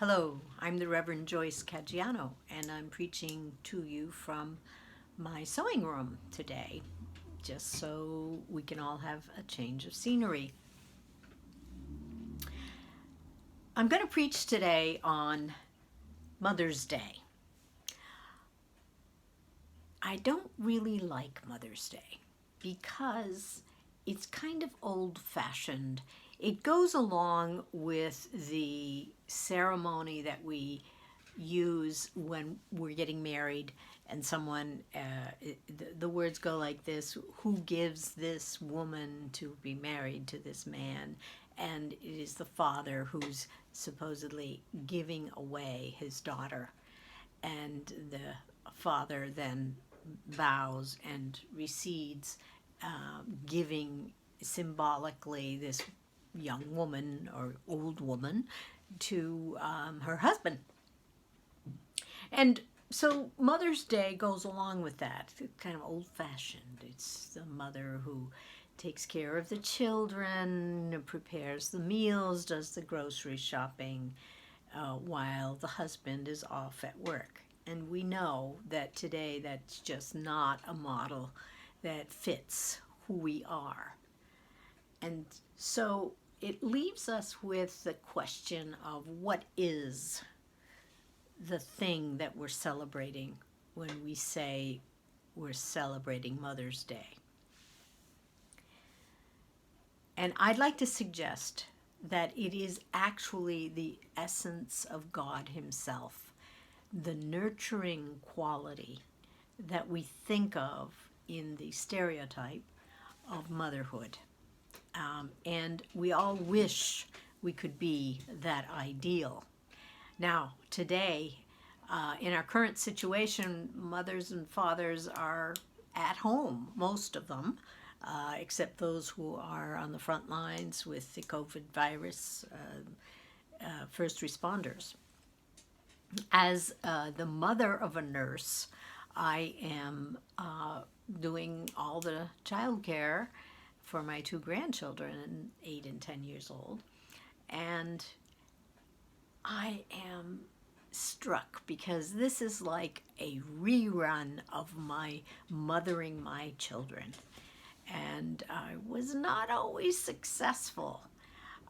Hello, I'm the Reverend Joyce Caggiano, and I'm preaching to you from my sewing room today, just so we can all have a change of scenery. I'm going to preach today on Mother's Day. I don't really like Mother's Day because it's kind of old-fashioned. It goes along with the ceremony that we use when we're getting married and someone, the words go like this: who gives this woman to be married to this man? And it is the father who's supposedly giving away his daughter, and the father then bows and recedes, giving symbolically this young woman or old woman to her husband. And so Mother's Day goes along with that. It's kind of old fashioned. It's the mother who takes care of the children, prepares the meals, does the grocery shopping, while the husband is off at work. And we know that today that's just not a model that fits who we are. And so it leaves us with the question of what is the thing that we're celebrating when we say we're celebrating Mother's Day. And I'd like to suggest that it is actually the essence of God Himself, the nurturing quality that we think of in the stereotype of motherhood. And we all wish we could be that ideal. Now, today, in our current situation, mothers and fathers are at home, most of them, except those who are on the front lines with the COVID virus, first responders. As the mother of a nurse, I am doing all the childcare for my two grandchildren, 8 and 10 years old. And I am struck because this is like a rerun of my mothering my children. And I was not always successful.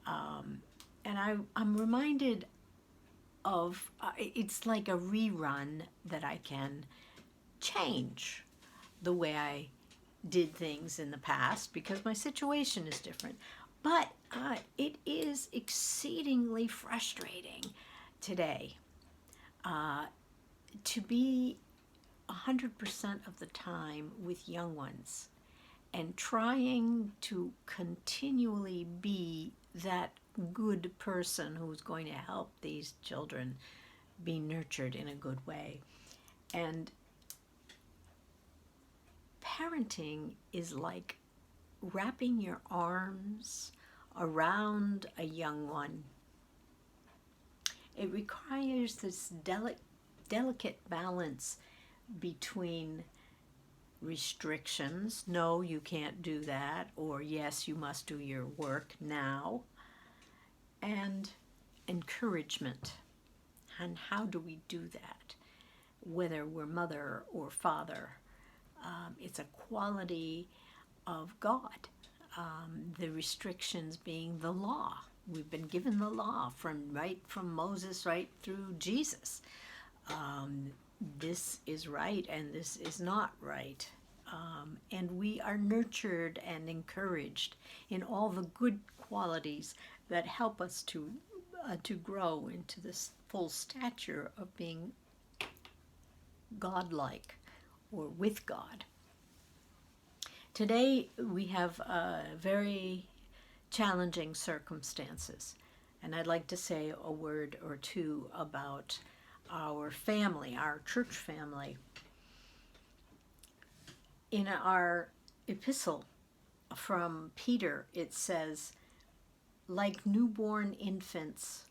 And I'm reminded of, it's like a rerun that I can change the way I did things in the past because my situation is different. But it is exceedingly frustrating today to be 100% of the time with young ones and trying to continually be that good person who's going to help these children be nurtured in a good way. And parenting is like wrapping your arms around a young one. It requires this delicate balance between restrictions, no, you can't do that, or yes, you must do your work now, and encouragement. And how do we do that? Whether we're mother or father, it's a quality of God. The restrictions being the law. We've been given the law from Moses right through Jesus. This is right and this is not right. And we are nurtured and encouraged in all the good qualities that help us to grow into this full stature of being godlike or with God. Today we have very challenging circumstances, and I'd like to say a word or two about our family, our church family. In our epistle from Peter, it says, like newborn infants,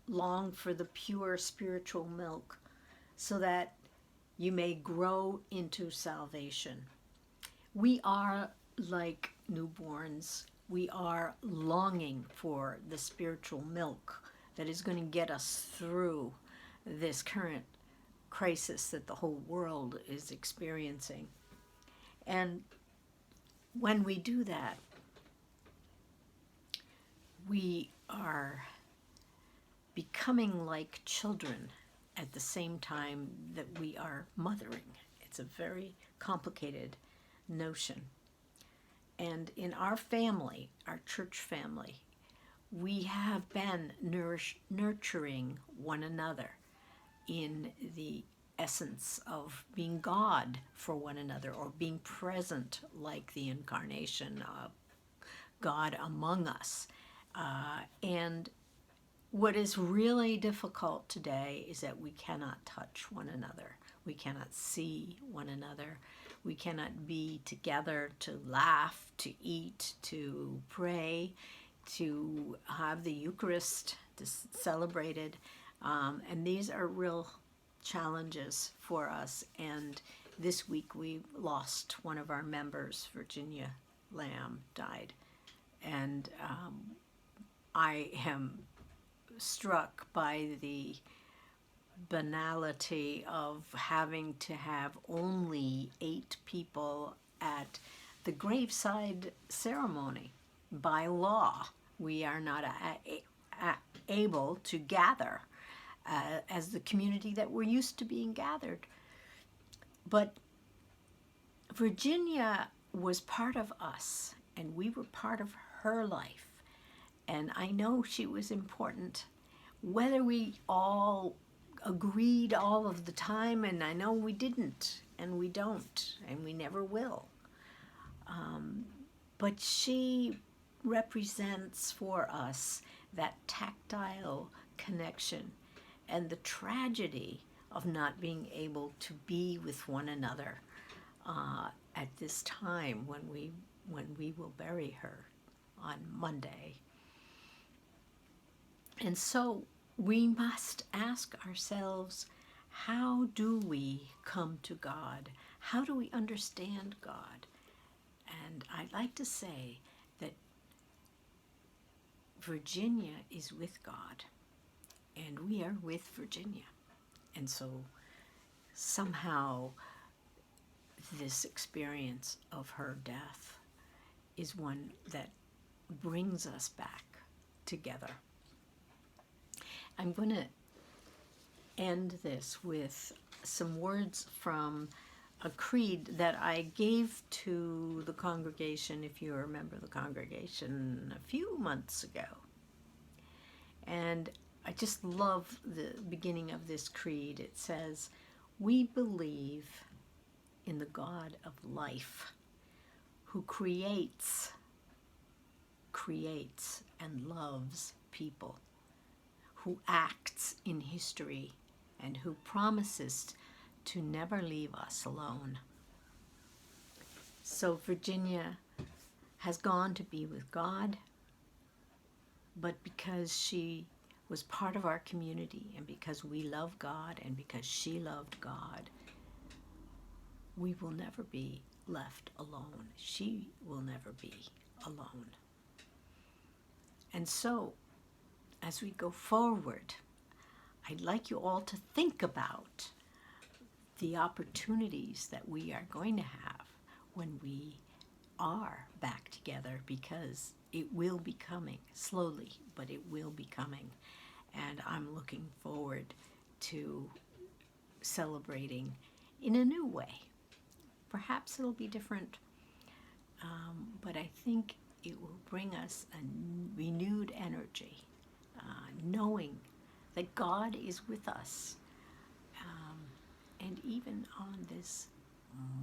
long for the pure spiritual milk, so that you may grow into salvation. We are like newborns. We are longing for the spiritual milk that is going to get us through this current crisis that the whole world is experiencing. And when we do that, we are becoming like children at the same time that we are mothering. It's a very complicated notion. And in our family, our church family, we have been nurturing one another in the essence of being God for one another, or being present like the incarnation of God among us. And what is really difficult today is that we cannot touch one another. We cannot see one another. We cannot be together to laugh, to eat, to pray, to have the Eucharist celebrated. And these are real challenges for us. And this week we lost one of our members. Virginia Lamb died. And I am struck by the banality of having to have only 8 people at the graveside ceremony. By law, we are not able to gather as the community that we're used to being gathered. But Virginia was part of us, and we were part of her life. And I know she was important. Whether we all agreed all of the time, and I know we didn't, and we don't, and we never will. But she represents for us that tactile connection and the tragedy of not being able to be with one another at this time when we will bury her on Monday. And so we must ask ourselves, how do we come to God? How do we understand God? And I'd like to say that Virginia is with God, and we are with Virginia. And so somehow this experience of her death is one that brings us back together. I'm going to end this with some words from a creed that I gave to the congregation, if you remember the congregation, a few months ago. And I just love the beginning of this creed. It says, "We believe in the God of life, who creates and loves people, who acts in history, and who promises to never leave us alone." So Virginia has gone to be with God, but because she was part of our community, and because we love God, and because she loved God, we will never be left alone. She will never be alone. And so, as we go forward, I'd like you all to think about the opportunities that we are going to have when we are back together, because it will be coming slowly, but it will be coming. And I'm looking forward to celebrating in a new way. Perhaps it'll be different, but I think it will bring us a renewed energy, knowing that God is with us. And even on this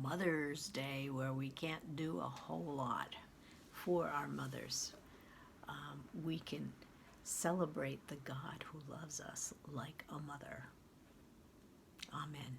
Mother's Day, where we can't do a whole lot for our mothers, we can celebrate the God who loves us like a mother. Amen.